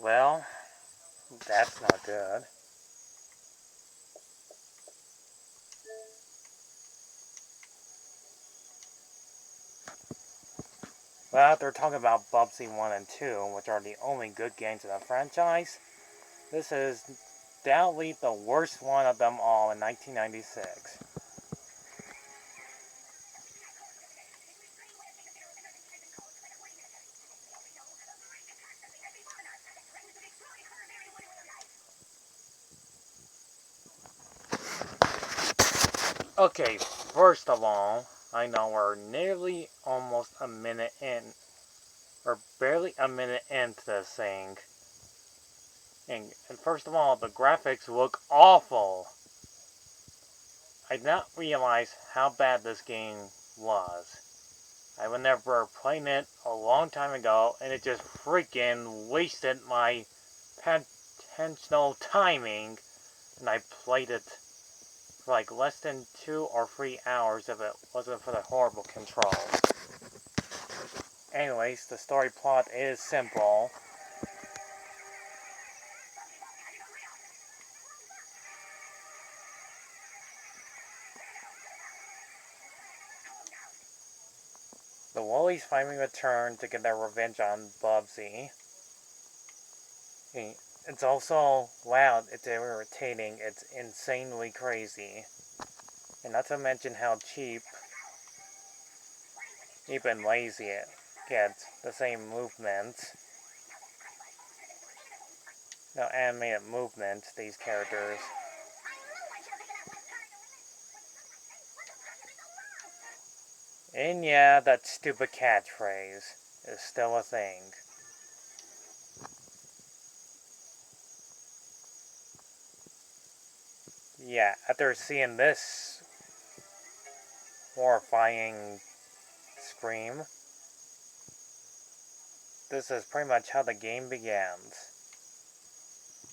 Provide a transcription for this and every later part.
Well, that's not good. Well, they're talking about Bubsy 1 and 2, which are the only good games in the franchise. This is doubtly the worst one of them all in 1996. Okay, first of all, I know we're nearly almost a minute in, or barely a minute into this thing. And first of all, the graphics look awful. I did not realize how bad this game was. I remember playing it a long time ago, and it just freaking wasted my potential timing, and I played it for like less than 2 or 3 hours if it wasn't for the horrible controls. Anyways, the story plot is simple. The Woolies finally return to get their revenge on Bubsy. It's also loud, it's irritating, it's insanely crazy. And not to mention how cheap, even lazy it gets. The same movements. No animated movements, these characters. And yeah, that stupid catchphrase is still a thing. Yeah, after seeing this horrifying scream, this is pretty much how the game begins.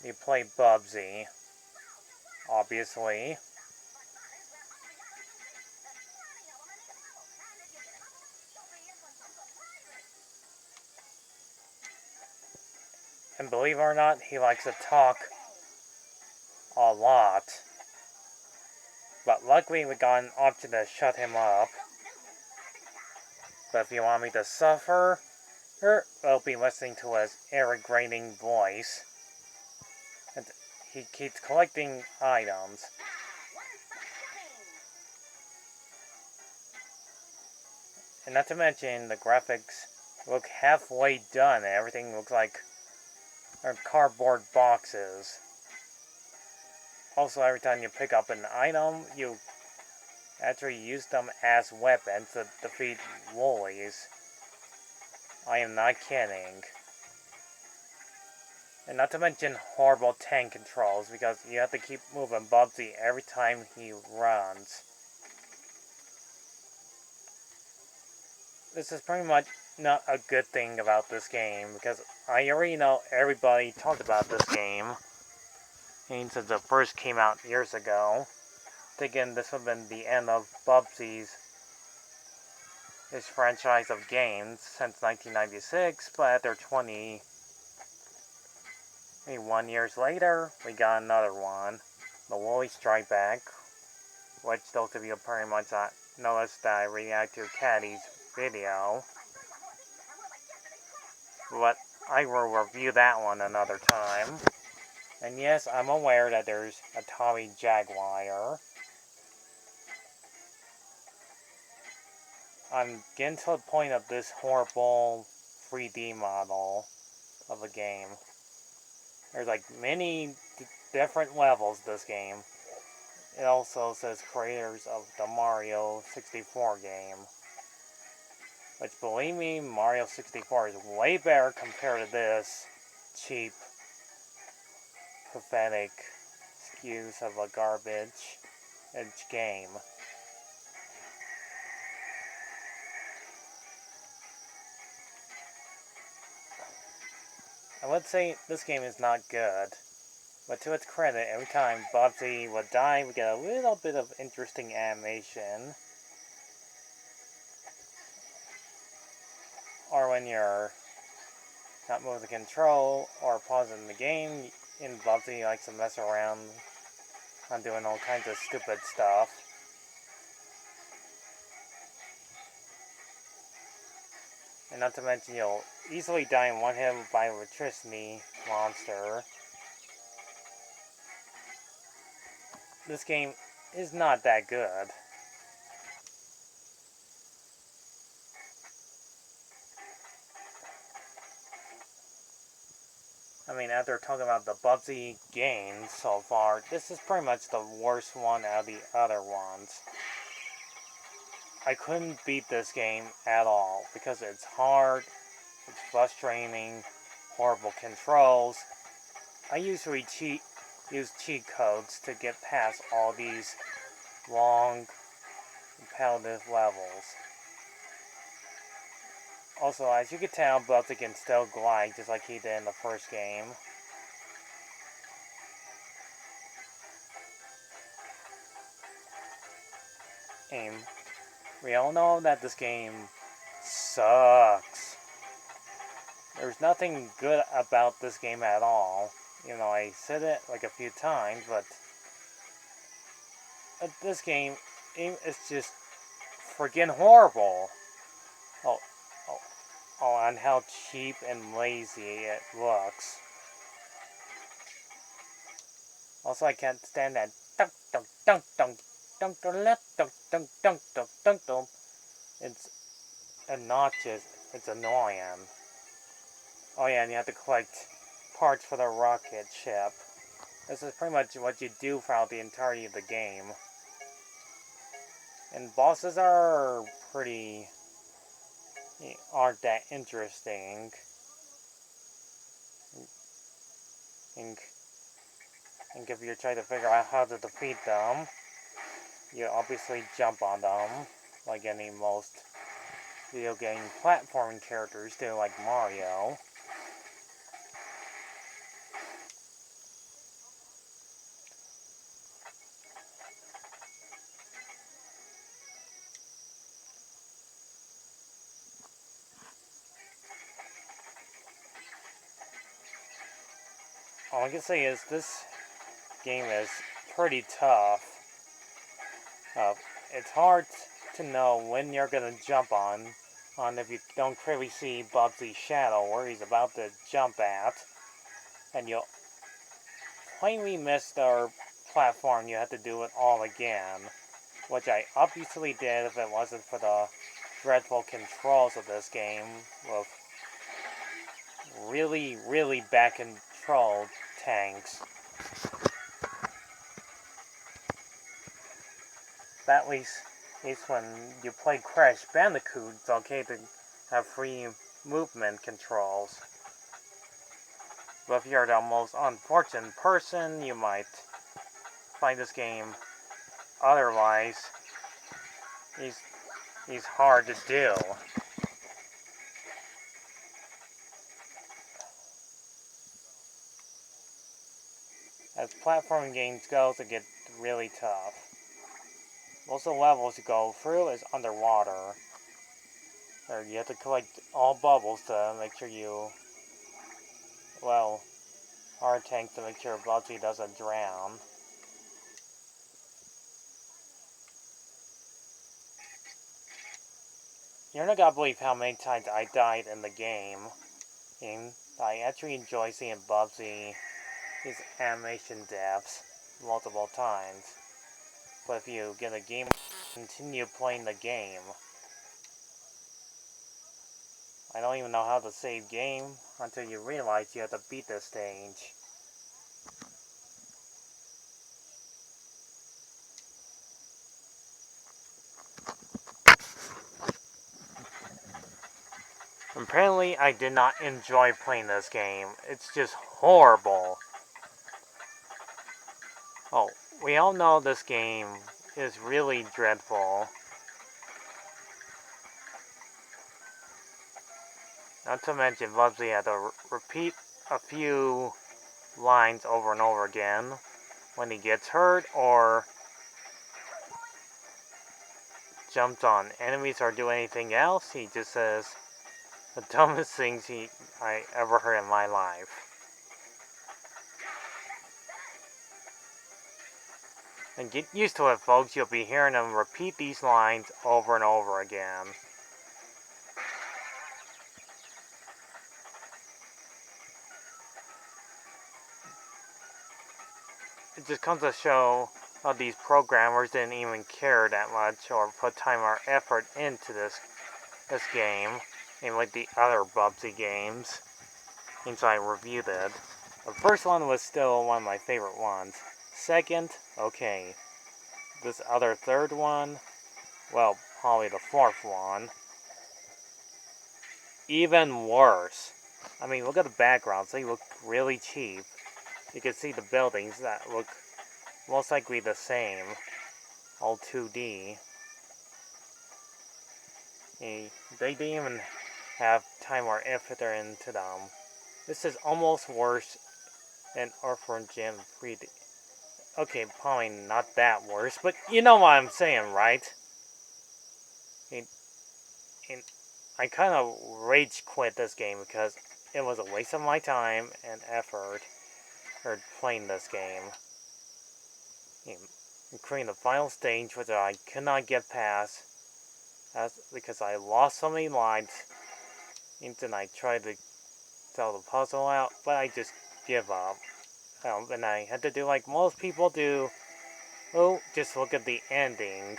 You play Bubsy, obviously. And believe it or not, he likes to talk a lot. But luckily we got an option to shut him up. But if you want me to suffer, I'll be listening to his irritating voice. And he keeps collecting items. And not to mention, the graphics look halfway done, and everything looks like cardboard boxes. Also, every time you pick up an item, you actually use them as weapons to defeat woolies. I am not kidding. And not to mention horrible tank controls, because you have to keep moving Bubsy every time he runs. This is pretty much not a good thing about this game, because I already know everybody talked about this game. And since it first came out years ago, thinking this would have been the end of Bubsy's his franchise of games since 1996, but after 21 years later, we got another one, The Woolly Strike Back, which those of you pretty much noticed that I react to Caddy's video. But I will review that one another time. And yes, I'm aware that there's a Tommy Jaguar. I'm getting to the point of this horrible 3D model of a game. There's like many different levels this game. It also says creators of the Mario 64 game. Which, believe me, Mario 64 is way better compared to this cheap, pathetic excuse of a garbage game. I would say this game is not good, but to its credit, every time Bubsy would die, we get a little bit of interesting animation. Or when you're not move the control or pause in the game. In Bubsy, he likes to mess around on doing all kinds of stupid stuff. And not to mention, you'll easily die in one hit by an electricity monster. This game is not that good. I mean, after talking about the Bubsy games so far, this is pretty much the worst one out of the other ones. I couldn't beat this game at all because it's hard, it's frustrating, horrible controls. I usually use cheat codes to get past all these long, repetitive levels. Also, as you can tell, Bubsy can still glide just like he did in the first game. And we all know that this game sucks. There's nothing good about this game at all. You know, I said it like a few times, but this game is just freaking horrible. Oh, oh, oh, and how cheap and lazy it looks. Also, I can't stand that dunk dunk dunk dunk dunk to the left dunk dunk dunk dunk dunk dunk. It's obnoxious. It's annoying. Oh yeah, and you have to collect parts for the rocket ship. This is pretty much what you do throughout the entirety of the game. And bosses are aren't that interesting. And if you're trying to figure out how to defeat them, you obviously jump on them, like any most video game platforming characters do, like Mario. All I can say is this game is pretty tough. It's hard to know when you're gonna jump on if you don't clearly see Bubsy's shadow where he's about to jump at, and you'll plainly miss the platform. You have to do it all again, which I obviously did if it wasn't for the dreadful controls of this game with really, really bad control tanks. At least when you play Crash Bandicoot, it's okay to have free movement controls. But if you're the most unfortunate person, you might find this game otherwise. He's hard to do. As platforming games go, it gets really tough. Most of the levels you go through is underwater. Or you have to collect all bubbles to make sure you, well, hard tanks to make sure Bubsy doesn't drown. You're not gonna believe how many times I died in the game. And I actually enjoy seeing Bubsy, his animation deaths, multiple times. But if you get a game, continue playing the game. I don't even know how to save game until you realize you have to beat this stage. Apparently, I did not enjoy playing this game. It's just horrible. Oh, we all know this game is really dreadful. Not to mention, Bubsy had to repeat a few lines over and over again when he gets hurt or jumps on enemies or do anything else. He just says, The dumbest things I ever heard in my life. And get used to it, folks. You'll be hearing them repeat these lines over and over again. It just comes to show how these programmers didn't even care that much or put time or effort into this game, and like the other Bubsy games, since I reviewed it. The first one was still one of my favorite ones. Second, okay. This other third one, well, probably the fourth one, even worse. I mean, look at the backgrounds, they look really cheap. You can see the buildings that look most likely the same, all 2D. They didn't even have time or effort into them. This is almost worse than Earthworm Jim 3D. Okay, probably not that worse, but you know what I'm saying, right? And I kind of rage quit this game because it was a waste of my time and effort for playing this game. Including the final stage, which I could not get past. That's because I lost so many lives. And then I tried to sell the puzzle out, but I just give up. And I had to do like most people do. Oh, just look at the ending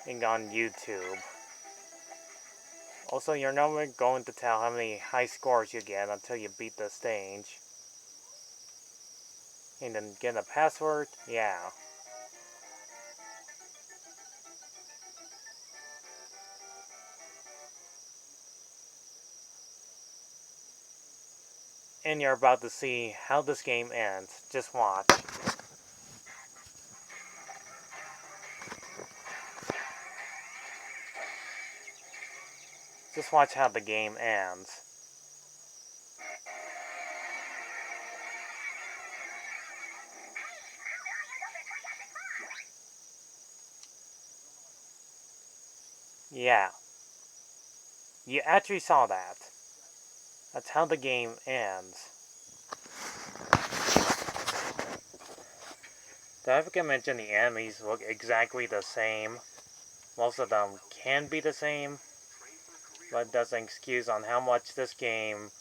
on YouTube. Also, you're never going to tell how many high scores you get until you beat the stage. And then get a password? Yeah. And you're about to see how this game ends. Just watch. Just watch how the game ends. Yeah. You actually saw that. That's how the game ends. Did I forget to mention the enemies look exactly the same? Most of them can be the same, but it doesn't excuse on how much this game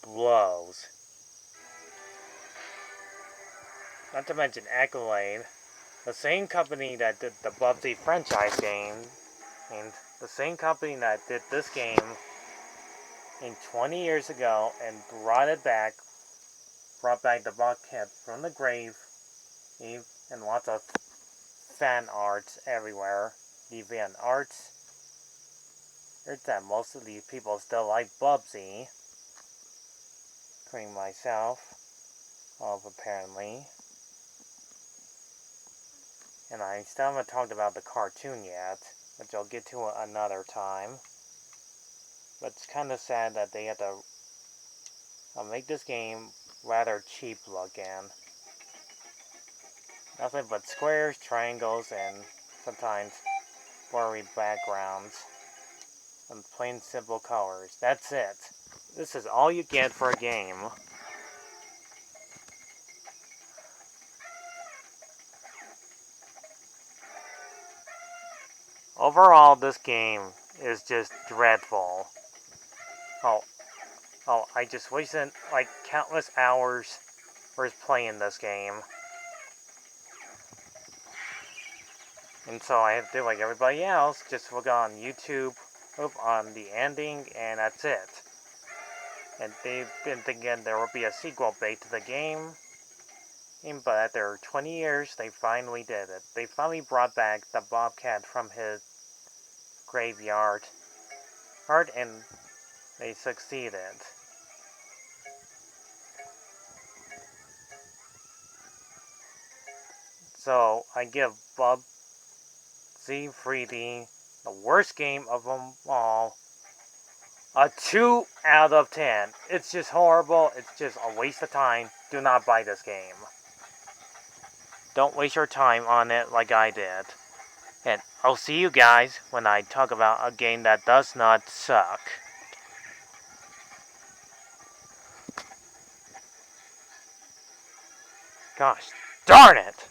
blows. Not to mention Accolade, the same company that did the Bubsy franchise game, and the same company that did this game 20 years ago and brought back the Bobcat from the grave, and lots of fan arts everywhere. Deviant arts. Heard that most of these people still like Bubsy, including myself, apparently. And I still haven't talked about the cartoon yet, which I'll get to another time. But it's kind of sad that they had to make this game rather cheap looking. Nothing but squares, triangles, and sometimes blurry backgrounds. And plain simple colors. That's it. This is all you get for a game. Overall, this game is just dreadful. I just wasted like countless hours for playing this game. And so I have to do like everybody else, just look on YouTube, on the ending, and that's it. And they've been thinking there will be a sequel bait to the game, but after 20 years, they finally did it. They finally brought back the Bobcat from his graveyard, and they succeeded. So I give Bubsy 3D, the worst game of them all, a 2 out of 10. It's just horrible. It's just a waste of time. Do not buy this game. Don't waste your time on it like I did. And I'll see you guys when I talk about a game that does not suck. Gosh darn it!